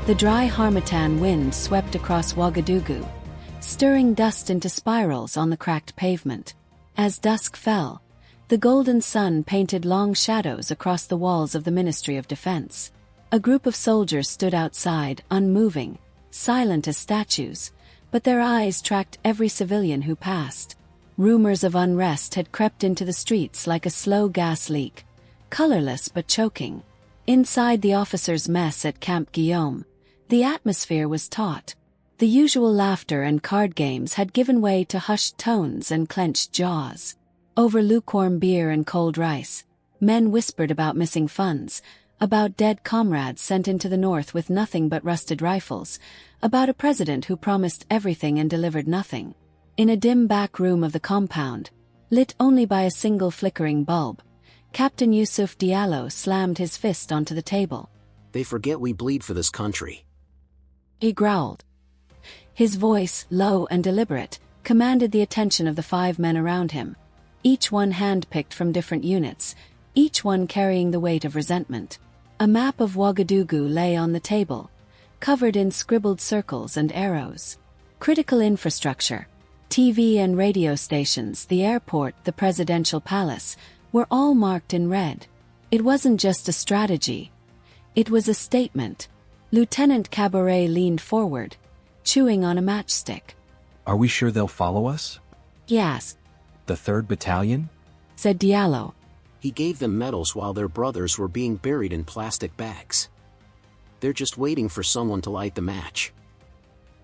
The dry harmattan wind swept across Ouagadougou, stirring dust into spirals on the cracked pavement. As dusk fell, the golden sun painted long shadows across the walls of the Ministry of Defense. A group of soldiers stood outside, unmoving, silent as statues, but their eyes tracked every civilian who passed. Rumors of unrest had crept into the streets like a slow gas leak, colorless but choking. Inside the officers' mess at Camp Guillaume, the atmosphere was taut. The usual laughter and card games had given way to hushed tones and clenched jaws. Over lukewarm beer and cold rice, men whispered about missing funds, about dead comrades sent into the north with nothing but rusted rifles, about a president who promised everything and delivered nothing. In a dim back room of the compound, lit only by a single flickering bulb, Captain Youssouf Diallo slammed his fist onto the table. They forget we bleed for this country. He growled. His voice, low and deliberate, commanded the attention of the 5 men around him, each one hand-picked from different units, each one carrying the weight of resentment. A map of Ouagadougou lay on the table, covered in scribbled circles and arrows. Critical infrastructure, TV and radio stations, the airport, the presidential palace, were all marked in red. It wasn't just a strategy. It was a statement. Lieutenant Cabaret leaned forward, chewing on a matchstick. Are we sure they'll follow us? Yes, The 3rd Battalion? said Diallo. He gave them medals while their brothers were being buried in plastic bags. They're just waiting for someone to light the match.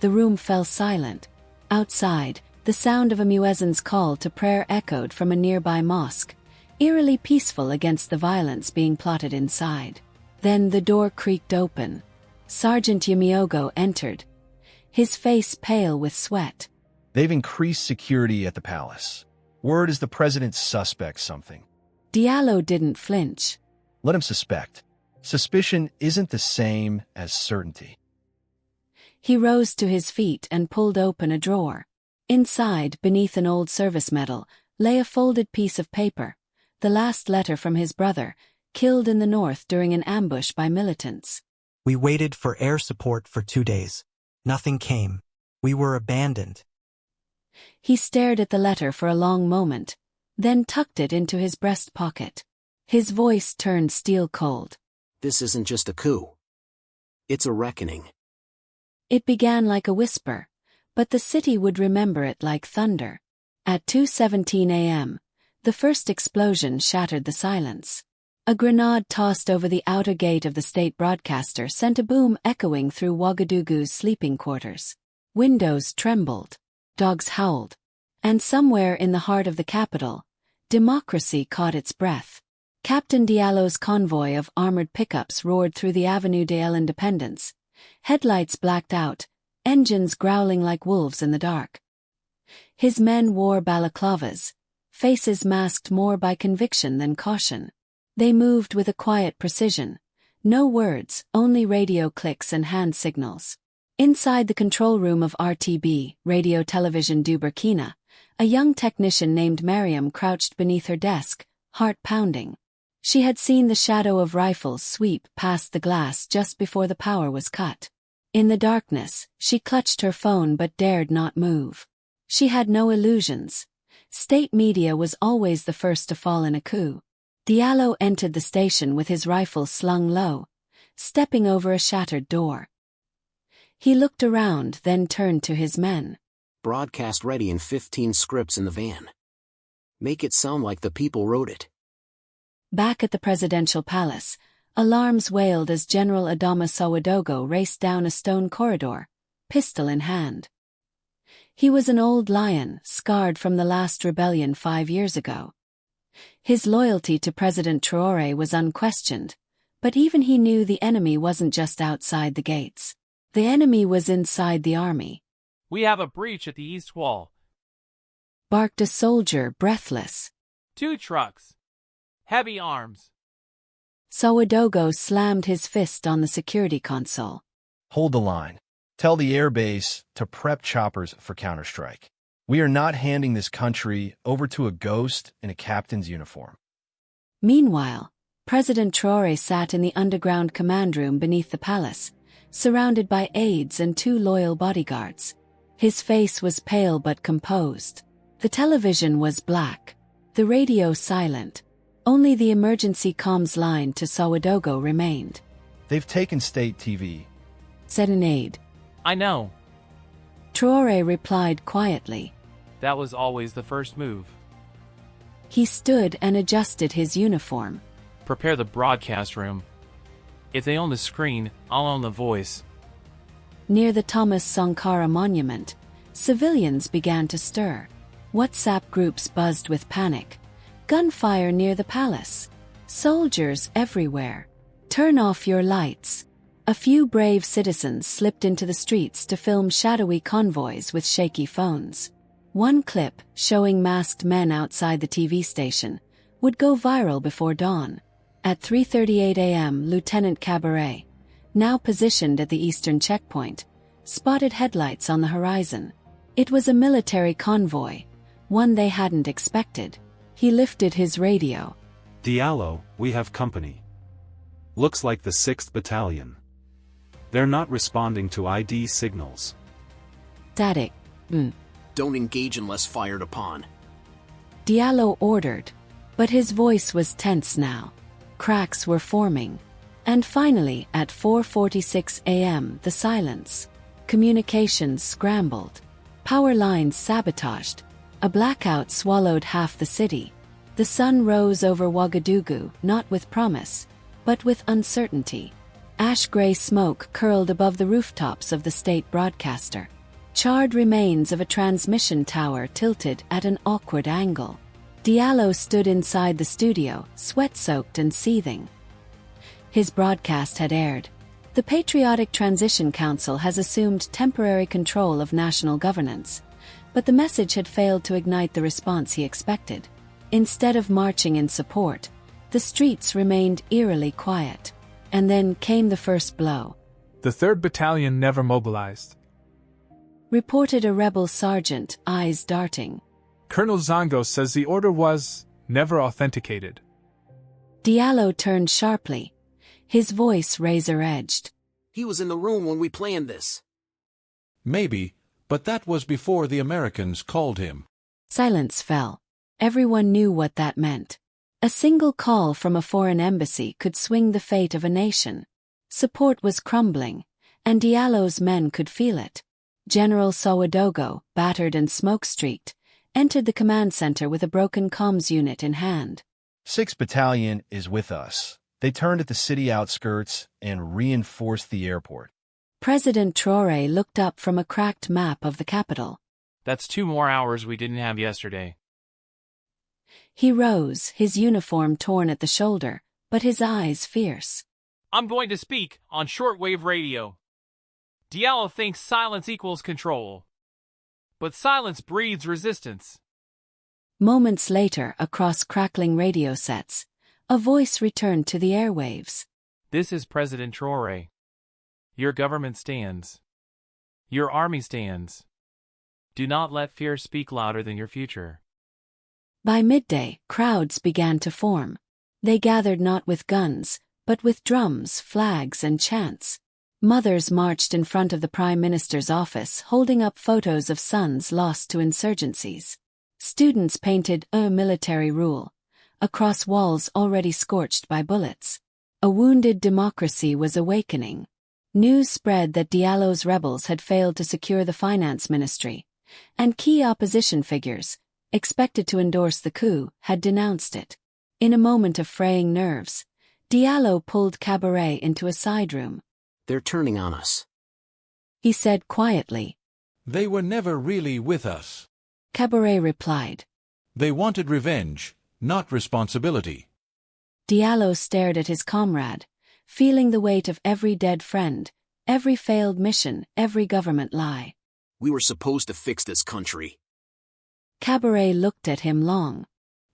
The room fell silent. Outside, the sound of a muezzin's call to prayer echoed from a nearby mosque, eerily peaceful against the violence being plotted inside. Then the door creaked open. Sergeant Yamiogo entered, his face pale with sweat. They've increased security at the palace. Word is the president's suspects something. Diallo didn't flinch. Let him suspect. Suspicion isn't the same as certainty. He rose to his feet and pulled open a drawer. Inside, beneath an old service medal, lay a folded piece of paper, the last letter from his brother, killed in the north during an ambush by militants. We waited for air support for 2 days. Nothing came. We were abandoned. He stared at the letter for a long moment, then tucked it into his breast pocket. His voice turned steel cold. This isn't just a coup. It's a reckoning. It began like a whisper, but the city would remember it like thunder. At 2:17 a.m., the first explosion shattered the silence. A grenade tossed over the outer gate of the state broadcaster sent a boom echoing through Ouagadougou's sleeping quarters. Windows trembled, dogs howled, and somewhere in the heart of the capital, democracy caught its breath. Captain Diallo's convoy of armored pickups roared through the Avenue de l'Independence, headlights blacked out, engines growling like wolves in the dark. His men wore balaclavas, faces masked more by conviction than caution. They moved with a quiet precision, no words, only radio clicks and hand signals. Inside the control room of RTB, Radio Television du Burkina, a young technician named Mariam crouched beneath her desk, heart pounding. She had seen the shadow of rifles sweep past the glass just before the power was cut. In the darkness, she clutched her phone but dared not move. She had no illusions. State media was always the first to fall in a coup. Diallo entered the station with his rifle slung low, stepping over a shattered door. He looked around, then turned to his men. Broadcast ready in 15 scripts in the van. Make it sound like the people wrote it. Back at the presidential palace, alarms wailed as General Adama Ouagadougou raced down a stone corridor, pistol in hand. He was an old lion, scarred from the last rebellion 5 years ago. His loyalty to President Traore was unquestioned, but even he knew the enemy wasn't just outside the gates. The enemy was inside the army. We have a breach at the east wall. Barked a soldier, breathless. 2 trucks. Heavy arms. Ouagadougou slammed his fist on the security console. Hold the line. Tell the airbase to prep choppers for counterstrike. We are not handing this country over to a ghost in a captain's uniform. Meanwhile, President Traore sat in the underground command room beneath the palace, surrounded by aides and 2 loyal bodyguards. His face was pale but composed. The television was black, the radio silent. Only the emergency comms line to Ouagadougou remained. They've taken state TV, said an aide. I know. Traore replied quietly. That was always the first move. He stood and adjusted his uniform. Prepare the broadcast room. If they own the screen, I'll own the voice. Near the Thomas Sankara monument, civilians began to stir. WhatsApp groups buzzed with panic. Gunfire near the palace. Soldiers everywhere. Turn off your lights. A few brave citizens slipped into the streets to film shadowy convoys with shaky phones. One clip, showing masked men outside the TV station, would go viral before dawn. At 3:38 a.m., Lieutenant Cabaret, now positioned at the eastern checkpoint, spotted headlights on the horizon. It was a military convoy, one they hadn't expected. He lifted his radio. Diallo, we have company. Looks like the 6th Battalion. They're not responding to ID signals. Static. Don't engage unless fired upon. Diallo ordered, but his voice was tense now. Cracks were forming. And finally, at 4:46 a.m., the silence. Communications scrambled. Power lines sabotaged. A blackout swallowed half the city. The sun rose over Ouagadougou, not with promise, but with uncertainty. Ash-gray smoke curled above the rooftops of the state broadcaster. Charred remains of a transmission tower tilted at an awkward angle. Diallo stood inside the studio, sweat-soaked and seething. His broadcast had aired. The Patriotic Transition Council has assumed temporary control of national governance, but the message had failed to ignite the response he expected. Instead of marching in support, the streets remained eerily quiet. And then came the first blow. The 3rd Battalion never mobilized, reported a rebel sergeant, eyes darting. Colonel Zongo says the order was never authenticated. Diallo turned sharply, his voice razor-edged. He was in the room when we planned this. Maybe, but that was before the Americans called him. Silence fell. Everyone knew what that meant. A single call from a foreign embassy could swing the fate of a nation. Support was crumbling, and Diallo's men could feel it. General Ouagadougou, battered and smoke-streaked, entered the command center with a broken comms unit in hand. 6th Battalion is with us. They turned at the city outskirts and reinforced the airport. President Traore looked up from a cracked map of the capital. That's 2 more hours we didn't have yesterday. He rose, his uniform torn at the shoulder, but his eyes fierce. I'm going to speak on shortwave radio. Diallo thinks silence equals control. But silence breeds resistance. Moments later, across crackling radio sets, a voice returned to the airwaves. This is President Traore. Your government stands. Your army stands. Do not let fear speak louder than your future. By midday, crowds began to form. They gathered not with guns, but with drums, flags, and chants. Mothers marched in front of the Prime Minister's office, holding up photos of sons lost to insurgencies. Students painted "a military rule" across walls already scorched by bullets. A wounded democracy was awakening. News spread that Diallo's rebels had failed to secure the finance ministry, and key opposition figures, expected to endorse the coup, had denounced it. In a moment of fraying nerves, Diallo pulled Cabaret into a side room. They're turning on us, he said quietly. They were never really with us. Cabaret replied. They wanted revenge, not responsibility. Diallo stared at his comrade, feeling the weight of every dead friend, every failed mission, every government lie. We were supposed to fix this country. Cabaret looked at him long.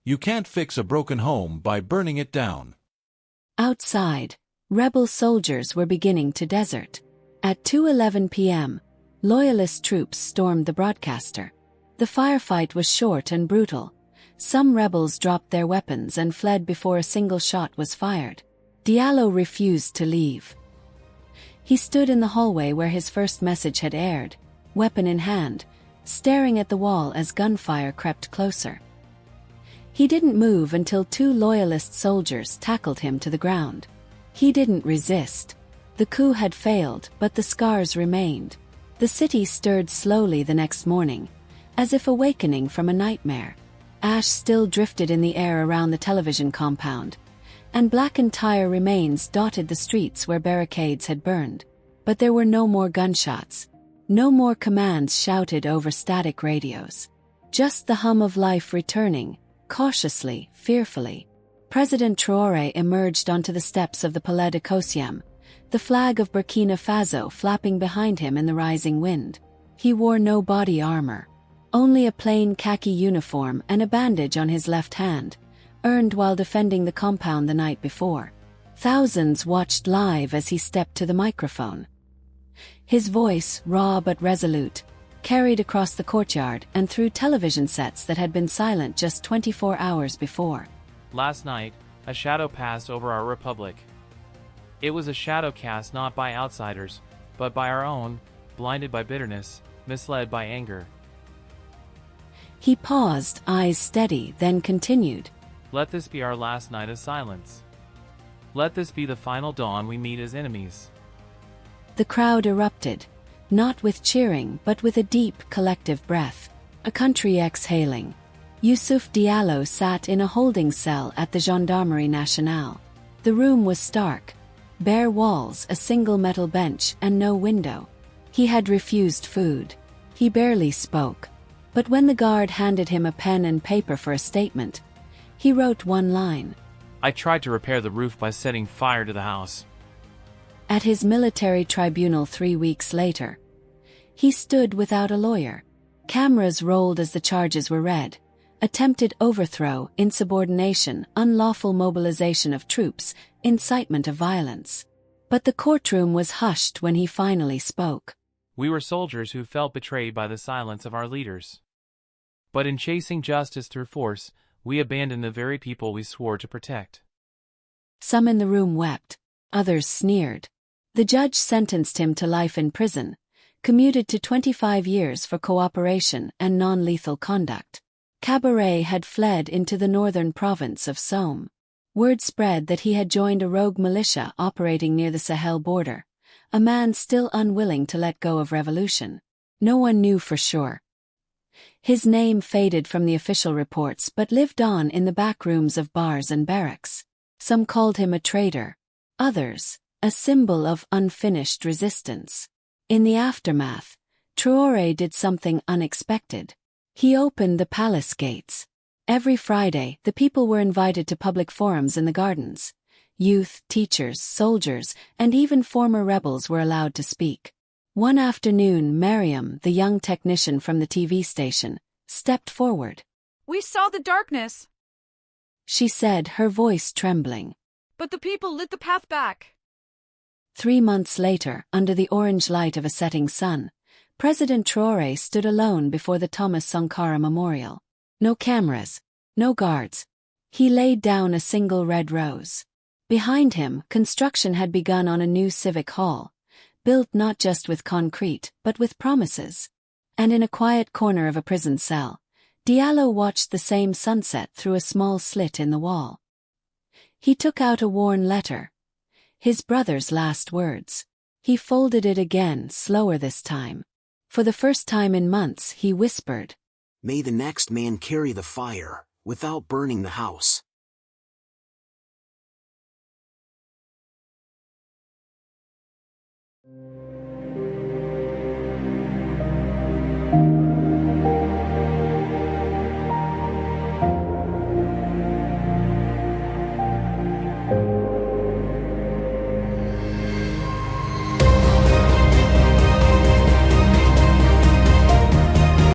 You can't fix a broken home by burning it down. Outside, rebel soldiers were beginning to desert. At 2:11 p.m., loyalist troops stormed the broadcaster. The firefight was short and brutal. Some rebels dropped their weapons and fled before a single shot was fired. Diallo refused to leave. He stood in the hallway where his first message had aired, weapon in hand, staring at the wall as gunfire crept closer. He didn't move until 2 loyalist soldiers tackled him to the ground. He didn't resist. The coup had failed, but the scars remained. The city stirred slowly the next morning, as if awakening from a nightmare. Ash still drifted in the air around the television compound, and blackened tire remains dotted the streets where barricades had burned. But there were no more gunshots. No more commands shouted over static radios. Just the hum of life returning, cautiously, fearfully. President Traore emerged onto the steps of the Palais de Kosiam, the flag of Burkina Faso flapping behind him in the rising wind. He wore no body armor, only a plain khaki uniform and a bandage on his left hand, earned while defending the compound the night before. Thousands watched live as he stepped to the microphone. His voice, raw but resolute, carried across the courtyard and through television sets that had been silent just 24 hours before. Last night, a shadow passed over our republic. It was a shadow cast not by outsiders, but by our own, blinded by bitterness, misled by anger. He paused, eyes steady, then continued. Let this be our last night of silence. Let this be the final dawn we meet as enemies. The crowd erupted, not with cheering but with a deep, collective breath. A country exhaling. Youssouf Diallo sat in a holding cell at the Gendarmerie Nationale. The room was stark. Bare walls, a single metal bench, and no window. He had refused food. He barely spoke. But when the guard handed him a pen and paper for a statement, he wrote one line. I tried to repair the roof by setting fire to the house. At his military tribunal 3 weeks later, he stood without a lawyer. Cameras rolled as the charges were read. Attempted overthrow, insubordination, unlawful mobilization of troops, incitement of violence. But the courtroom was hushed when he finally spoke. We were soldiers who felt betrayed by the silence of our leaders. But in chasing justice through force, we abandoned the very people we swore to protect. Some in the room wept. Others sneered. The judge sentenced him to life in prison, commuted to 25 years for cooperation and non-lethal conduct. Cabaret had fled into the northern province of Somme. Word spread that he had joined a rogue militia operating near the Sahel border, a man still unwilling to let go of revolution. No one knew for sure. His name faded from the official reports but lived on in the back rooms of bars and barracks. Some called him a traitor. Others, a symbol of unfinished resistance. In the aftermath, Traore did something unexpected. He opened the palace gates. Every Friday, the people were invited to public forums in the gardens. Youth, teachers, soldiers, and even former rebels were allowed to speak. One afternoon, Mariam, the young technician from the TV station, stepped forward. We saw the darkness, she said, her voice trembling. But the people lit the path back. 3 months later, under the orange light of a setting sun, President Traore stood alone before the Thomas Sankara Memorial. No cameras, no guards. He laid down a single red rose. Behind him, construction had begun on a new civic hall, built not just with concrete, but with promises. And in a quiet corner of a prison cell, Diallo watched the same sunset through a small slit in the wall. He took out a worn letter. His brother's last words. He folded it again, slower this time. For the first time in months, he whispered, May the next man carry the fire, without burning the house.